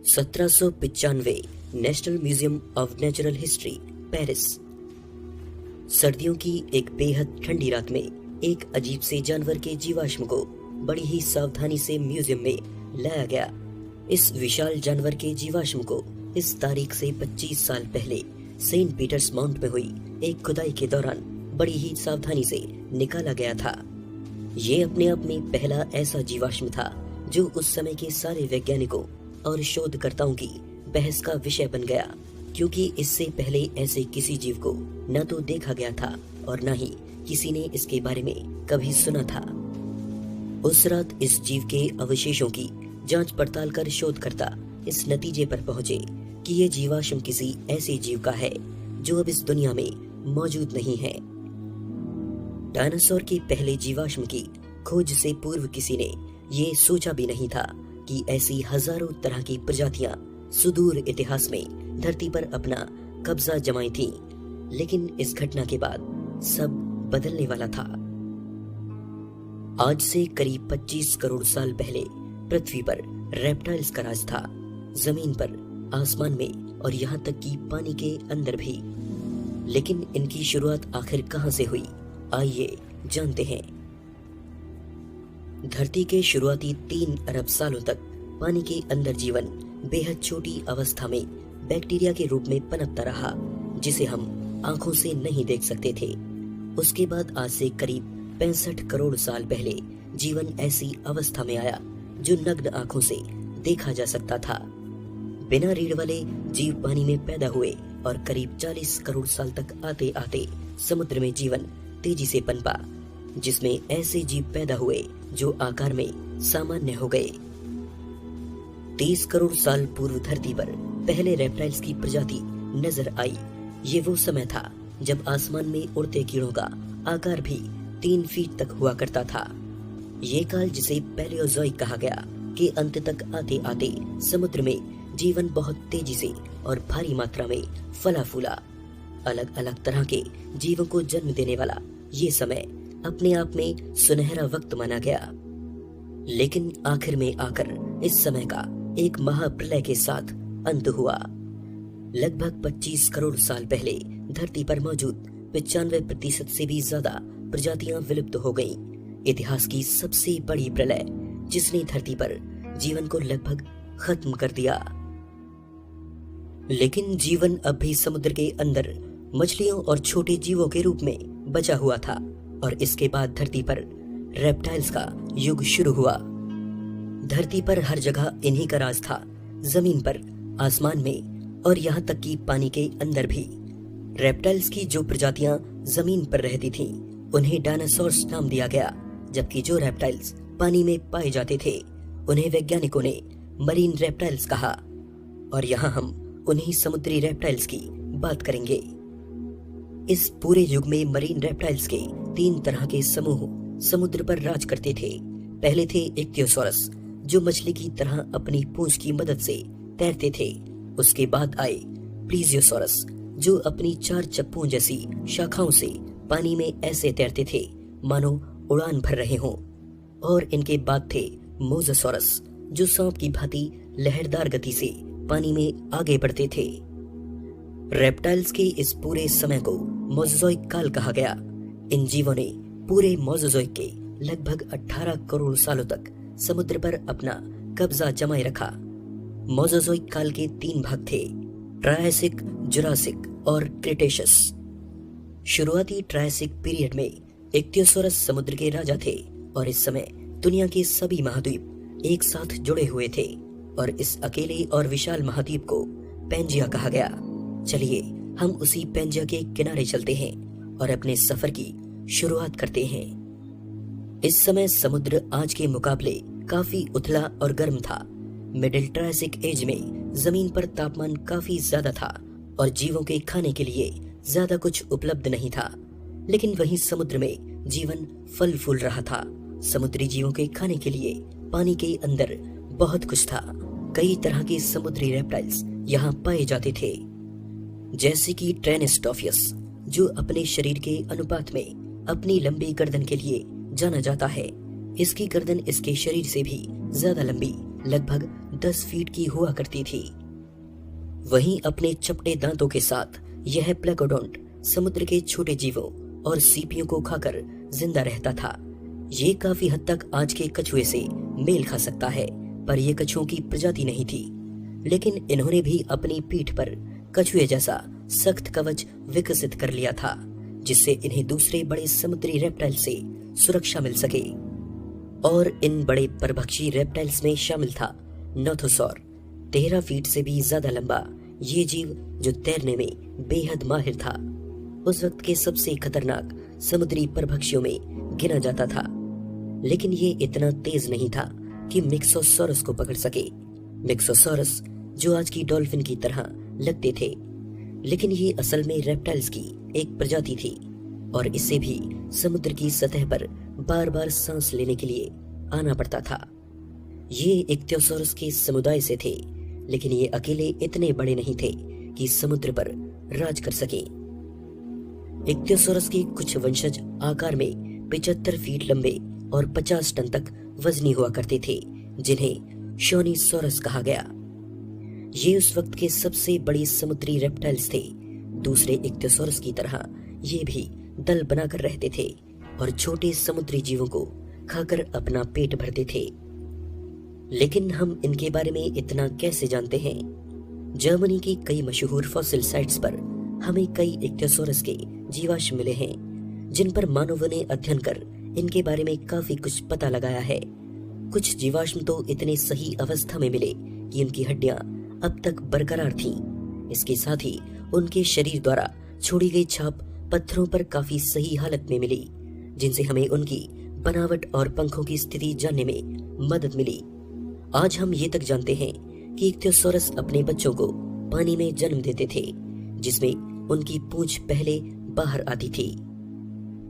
1795 national museum of natural history, Paris. सर्दियों की एक बेहद ठंडी रात में एक अजीब से जानवर के जीवाश्म को बड़ी ही सावधानी से म्यूजियम में लाया गया। इस विशाल जानवर के जीवाश्म को इस तारीख से 25 साल पहले सेंट पीटर्स माउंट में हुई एक खुदाई के दौरान बड़ी ही सावधानी से निकाला गया था। ये अपने आप में पहला ऐसा जीवाश्म था जो उस समय के सारे वैज्ञानिकों और शोधकर्ताओं की बहस का विषय बन गया, क्योंकि इससे पहले ऐसे किसी जीव को न तो देखा गया था और न ही किसी ने इसके बारे में कभी सुना था। उस रात इस जीव के अवशेषों की जांच पड़ताल कर शोधकर्ता इस नतीजे पर पहुंचे कि ये जीवाश्म किसी ऐसे जीव का है जो अब इस दुनिया में मौजूद नहीं है। डायनासोर के पहले जीवाश्म की खोज से पूर्व किसी ने ये सोचा भी नहीं था कि ऐसी हजारों तरह की प्रजातियां सुदूर इतिहास में धरती पर अपना कब्जा जमाई थीं। लेकिन इस घटना के बाद सब बदलने वाला था। आज से करीब 25 करोड़ साल पहले पृथ्वी पर रेप्टाइल्स का राज था, जमीन पर, आसमान में और यहाँ तक कि पानी के अंदर भी। लेकिन इनकी शुरुआत आखिर कहां से हुई, आइए जानते हैं। धरती के शुरुआती 3 अरब सालों तक पानी के अंदर जीवन बेहद छोटी अवस्था में बैक्टीरिया के रूप में पनपता रहा, जिसे हम आंखों से नहीं देख सकते थे। उसके बाद आज से करीब 65 करोड़ साल पहले जीवन ऐसी अवस्था में आया जो नग्न आंखों से देखा जा सकता था। बिना रीढ़ वाले जीव पानी में पैदा हुए और करीब 40 करोड़ साल तक आते आते समुद्र में जीवन तेजी से पनपा, जिसमें ऐसे जीव पैदा हुए जो आकार में सामान्य हो गए। 30 करोड़ साल पूर्व धरती पर पहले रेप्टाइल्स की प्रजाति नजर आई। ये वो समय था जब आसमान में उड़ते कीड़ों का आकार भी 3 फीट तक हुआ करता था। ये काल, जिसे पैलियोजोइक कहा गया, के अंत तक आते आते समुद्र में जीवन बहुत तेजी से और भारी मात्रा में फला फूला। अलग अलग तरह के जीवों को जन्म देने वाला ये समय अपने आप में सुनहरा वक्त माना गया। लेकिन आखिर में आकर इस समय का एक महाप्रलय के साथ अंत हुआ। लगभग 25 करोड़ साल पहले धरती पर मौजूद 95% से भी ज्यादा प्रजातियां विलुप्त हो गईं। इतिहास की सबसे बड़ी प्रलय जिसने धरती पर जीवन को लगभग खत्म कर दिया। लेकिन जीवन अब भी समुद्र के अंदर मछलियों और छोटे जीवों के रूप में बचा हुआ था और इसके बाद धरती पर रेप्टाइल्स का युग शुरू हुआ। धरती पर हर जगह इन्हीं का राज था, जमीन पर, आसमान में और यहाँ तक कि पानी के अंदर भी। रेप्टाइल्स की जो प्रजातियां जमीन पर रहती थीं, उन्हें डायनासोर्स नाम दिया गया, जबकि जो रेप्टाइल्स पानी में पाए जाते थे उन्हें वैज्ञानिकों ने मरीन रेप्टाइल्स कहा। और यहाँ हम उन्हीं समुद्री रेप्टाइल्स की बात करेंगे। इस पूरे युग में मरीन रेप्टाइल्स के 3 तरह के समूह समुद्र पर राज करते थे। पहले थे इक्थियोसॉरस, जो मछली की तरह अपनी पूंछ की मदद से तैरते थे। उसके बाद आए प्लीजियोसॉरस, जो अपनी 4 चप्पों जैसी शाखाओं से पानी में ऐसे तैरते थे मानो उड़ान भर रहे हों। और इनके बाद थे मोज़ोसॉरस, जो सांप की भांति लहरदार गति से पानी में आगे बढ़ते थे। रेप्टाइल्स के इस पूरे समय को मोज़ोज़ोइक काल कहा गया। इन जीवों ने पूरे मोज़ोज़ोइक के लगभग 18 करोड़ सालों तक समुद्र पर अपना कब्जा जमाए रखा। मोज़ोज़ोइक काल के 3 भाग थे, ट्रायसिक, जुरासिक और क्रिटेशियस। शुरुआती ट्रायसिक पीरियड में इक्थियोसॉरस समुद्र के राजा थे और इस समय दुनिया के सभी महाद्वीप एक साथ जुड़े हुए थे और इस अकेले और विशाल महाद्वीप को पैंजिया कहा गया। चलिए हम उसी पैंजिया के किनारे चलते हैं और अपने सफर की शुरुआत करते हैं। इस समय समुद्र आज के मुकाबले काफी उथला और गर्म था। मिडिल ट्रायसिक एज में जमीन पर तापमान काफी ज्यादा था और जीवों के खाने के लिए ज्यादा कुछ उपलब्ध नहीं था। लेकिन वहीं समुद्र में जीवन फल फूल रहा था। समुद्री जीवों के खाने के लिए पानी के अंदर बहुत कुछ था। कई तरह के समुद्री रेप्टाइल्स यहाँ पाए जाते थे, जैसे कि ट्रेनिस्टॉफियस, जो अपने शरीर के अनुपात में अपनी लंबी गर्दन के लिए जाना जाता है। इसकी गर्दन इसके शरीर से भी ज्यादा लंबी, लगभग 10 फीट की हुआ करती थी। वहीं अपने चपटे दांतों के साथ यह प्लेकोडोंट समुद्र के छोटे जीवों और सीपियों को खाकर जिंदा रहता था। ये काफी हद तक आज के कछुए से मेल खा सकता है, पर यह कछुओं की प्रजाति नहीं थी। लेकिन इन्होंने भी अपनी पीठ पर कछुए जैसा सख्त कवच विकसित कर लिया था, जिससे इन्हें दूसरे बड़े समुद्री रेप्टाइल से सुरक्षा मिल सके। और इन बड़े परभक्षी रेप्टाइल्स में शामिल था नोथोसॉर, 13 फीट से भी ज्यादा लंबा ये जीव जो तैरने में बेहद माहिर था। उस वक्त के सबसे खतरनाक समुद्री परभक्षियों में गिना जाता था। लेकिन ये इतना तेज नहीं था कि मिक्सोसॉरस को पकड़ सके। मिक्सोसॉरस जो आज की डॉल्फिन की तरह लगते थे, लेकिन ये असल में रेप्टाइल्स की एक प्रजाति थी और इससे भी समुद्र की सतह पर बार बार सांस लेने के लिए आना पड़ता था। ये इक्थियोसॉरस के समुदाय से थे, लेकिन ये अकेले इतने बड़े नहीं थे कि समुद्र पर राज कर सके। इक्थियोसॉरस के कुछ वंशज आकार में 75 फीट लंबे और 50 टन तक वजनी हुआ करते थे, जिन्हें शोनीसॉरस कहा गया। ये उस वक्त के सबसे बड़ी समुद्री रेप्टाइल्स थे। दूसरे इक्थियोसॉरस की तरह ये भी दल बनाकर रहते थे और छोटे समुद्री जीवों को खाकर अपना पेट भरते थे। लेकिन हम इनके बारे में इतना कैसे जानते हैं? जर्मनी की कई मशहूर फॉसिल साइट्स पर हमें कई इक्थियोसॉरस के जीवाश्म मिले हैं, जिन पर मानवों ने अध्ययन कर इनके बारे में काफी कुछ पता लगाया है। कुछ जीवाश्म तो इतने सही अवस्था में मिले कि उनकी हड्डियां अब तक बरकरार थीं। इसके साथ ही उनके शरीर द्वारा छोड़ी गई छाप पत्थरों पर काफी सही हालत में मिली, जिनसे हमें उनकी बनावट और पंखों की स्थिति जानने में मदद मिली। आज हम ये तक जानते हैं कि इक्थियोसॉरस अपने बच्चों को पानी में जन्म देते थे, जिसमें उनकी पूंछ पहले बाहर आती थी।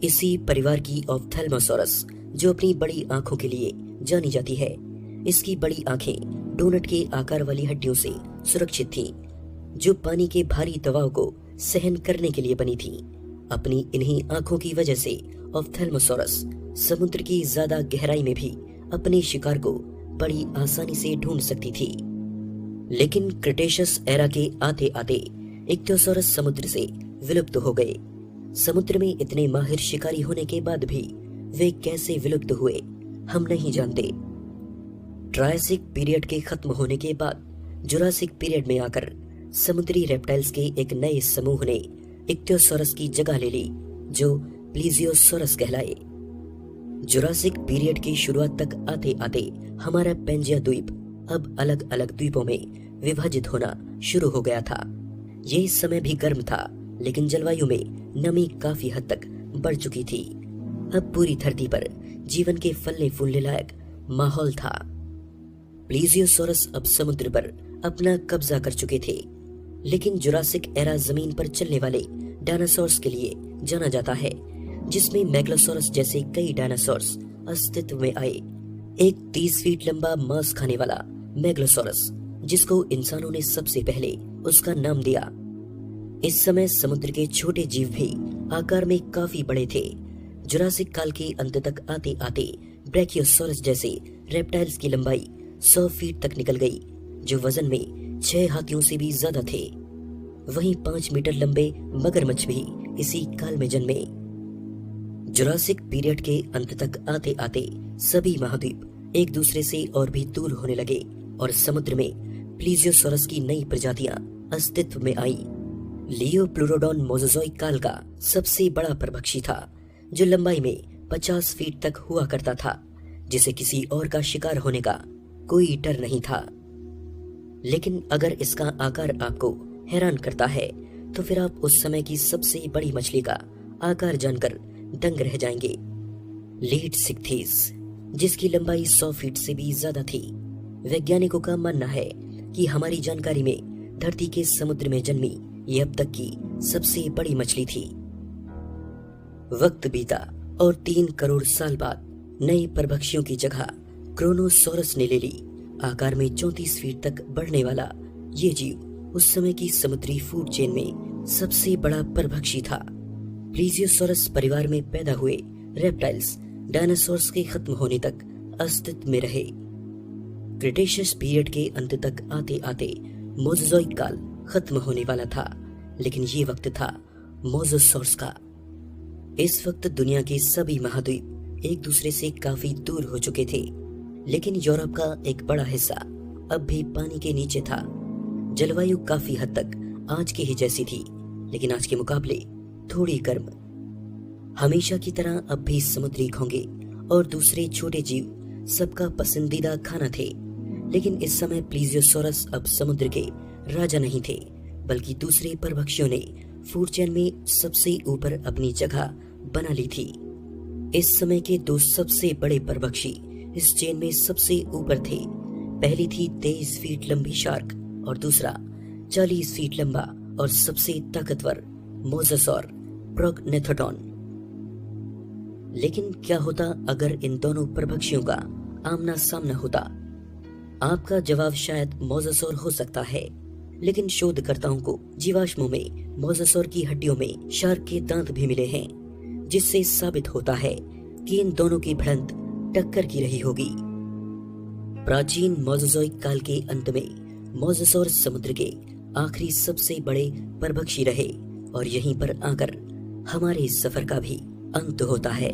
इसी परिवार की ऑप्थेल्मोसॉरस, जो अपनी बड़ी आंखों के लिए जानी जाती है, इसकी बड़ी आंखें डोनट के आकार वाली हड्डियों से सुरक्षित थीं, जो पानी के भारी दबाव को सहन करने के लिए बनी थीं। अपनी इन्हीं आंखों की वजह से ऑप्थेल्मोसॉरस समुद्र की ज्यादा गहराई में भी अपने शिकार को बड़ी आसानी से ढूंढ सकती थी। लेकिन क्रिटेशियस एरा के आते आते इक्थियोसॉरस समुद्र से विलुप्त हो गए। समुद्र में इतने माहिर शिकारी होने के बाद भी वे कैसे विलुप्त हुए हम नहीं जानते। ट्रायसिक पीरियड के खत्म होने के बाद जुरासिक पीरियड में आकर समुद्री रेप्टाइल्स के एक नए समूह ने इक्थियोसॉरस की जगह ले ली, जो प्लीजियोसॉरस कहलाए। जुरासिक पीरियड की शुरुआत तक आते आते हमारा पेंजिया द्वीप अब अलग अलग द्वीपों में विभाजित होना शुरू हो गया था। ये इस समय भी गर्म था, लेकिन जलवायु में नमी काफी हद तक बढ़ चुकी थी। अब पूरी धरती पर जीवन के फलने फूलने लायक माहौल था। प्लीजियोसॉरस अब समुद्र पर अपना कब्जा कर चुके थे। लेकिन जुरासिक एरा जमीन पर चलने वाले डायनासोर्स के लिए जाना जाता है, जिसमें मेगलोसॉरस जैसे कई डायनासोर्स अस्तित्व में आए। एक 30 फीट लंबा मांस खाने वाला मेगलोसॉरस, जिसको इंसानों ने सबसे पहले उसका नाम दिया। इस समय समुद्र के छोटे जीव भी आकार में काफी बड़े थे। जुरासिक काल के अंत तक आते आते ब्रैकियोसॉरस जैसे रेप्टाइल्स की लंबाई 100 फीट तक निकल गई, जो वजन में 6 हाथियों से भी ज्यादा थे। वहीं 5 मीटर लंबे मगरमच्छ भी इसी काल में जन्मे। जुरासिक पीरियड के अंत तक आते आते सभी महाद्वीप एक दूसरे से और भी दूर होने लगे और समुद्र में प्लीजियोसॉरस की नई प्रजातियां अस्तित्व में आई। लियोप्लुरोडॉन मोज़ोज़ोइक काल का सबसे बड़ा परभक्षी था, जो लंबाई में 50 फीट तक हुआ करता था, जिसे किसी और का शिकार होने का कोई डर नहीं था। लेकिन अगर इसका आकार आपको हैरान करता है, तो फिर आप उस समय की सबसे बड़ी मछली का आकार जानकर दंग रह जाएंगे। लीडसिक्थिस, जिसकी लंबाई 100 फीट से भी ज्यादा थी। वैज्ञानिकों का मानना है कि हमारी जानकारी में धरती के समुद्र में जन्मी ये अब तक की सबसे बड़ी मछली थी। वक्त बीता और 3 करोड़ साल बाद नए परभक्षियों की जगह क्रोनोसॉरस ने ले ली। आकार में 34 फीट तक बढ़ने वाला ये जीव उस समय की समुद्री फूड चेन में सबसे बड़ा परभक्षी था। प्लीजियोसॉरस परिवार में पैदा हुए रेप्टाइल्स डायनासोर्स के खत्म होने तक अस्तित्व में रहे। क्रिटेशियस पीरियड के अंत तक आते आते मोज़ोज़ोइक काल खत्म होने वाला था, लेकिन ये वक्त था मोज़ोसॉर्स का। इस वक्त दुनिया के सभी महाद्वीप एक दूसरे से काफी दूर हो चुके थे, लेकिन यूरोप का एक बड़ा हिस्सा अब भी पानी के नीचे था। जलवायु काफी हद तक आज की ही जैसी थी, लेकिन आज के मुकाबले थोड़ी गर्म। हमेशा की तरह अब भी समुद्री घोंगे और दूसरे छोटे जीव सबका पसंदीदा खाना थे, लेकिन इस समय प्लीजियोसॉरस अब समुद्र के राजा नहीं थे, बल्कि दूसरे परभक्षियों ने फूड चेन में सबसे ऊपर अपनी जगह बना ली थी। इस समय के दो सबसे बड़े परभक्षी इस चेन में सबसे ऊपर थे। पहली थी 23 फीट लंबी शार्क और दूसरा 40 फीट लंबा और सबसे ताकतवर मोज़ोसॉर प्रोगनेथोडॉन। लेकिन क्या होता अगर इन दोनों परभक्षियों का आमना सामना होता? आपका जवाब शायद मोज़ोसॉर हो सकता है, लेकिन शोधकर्ताओं को जीवाश्मों में मोज़ोसॉर की हड्डियों में शार्क के दांत भी मिले हैं, जिससे साबित होता है कि इन दोनों की भिड़ंत टक्कर की रही होगी। प्राचीन मोज़ोज़ोइक काल के अंत में मोज़ोसॉर समुद्र के आखिरी सबसे बड़े परभक्षी रहे और यहीं पर आकर हमारे सफर का भी अंत होता है।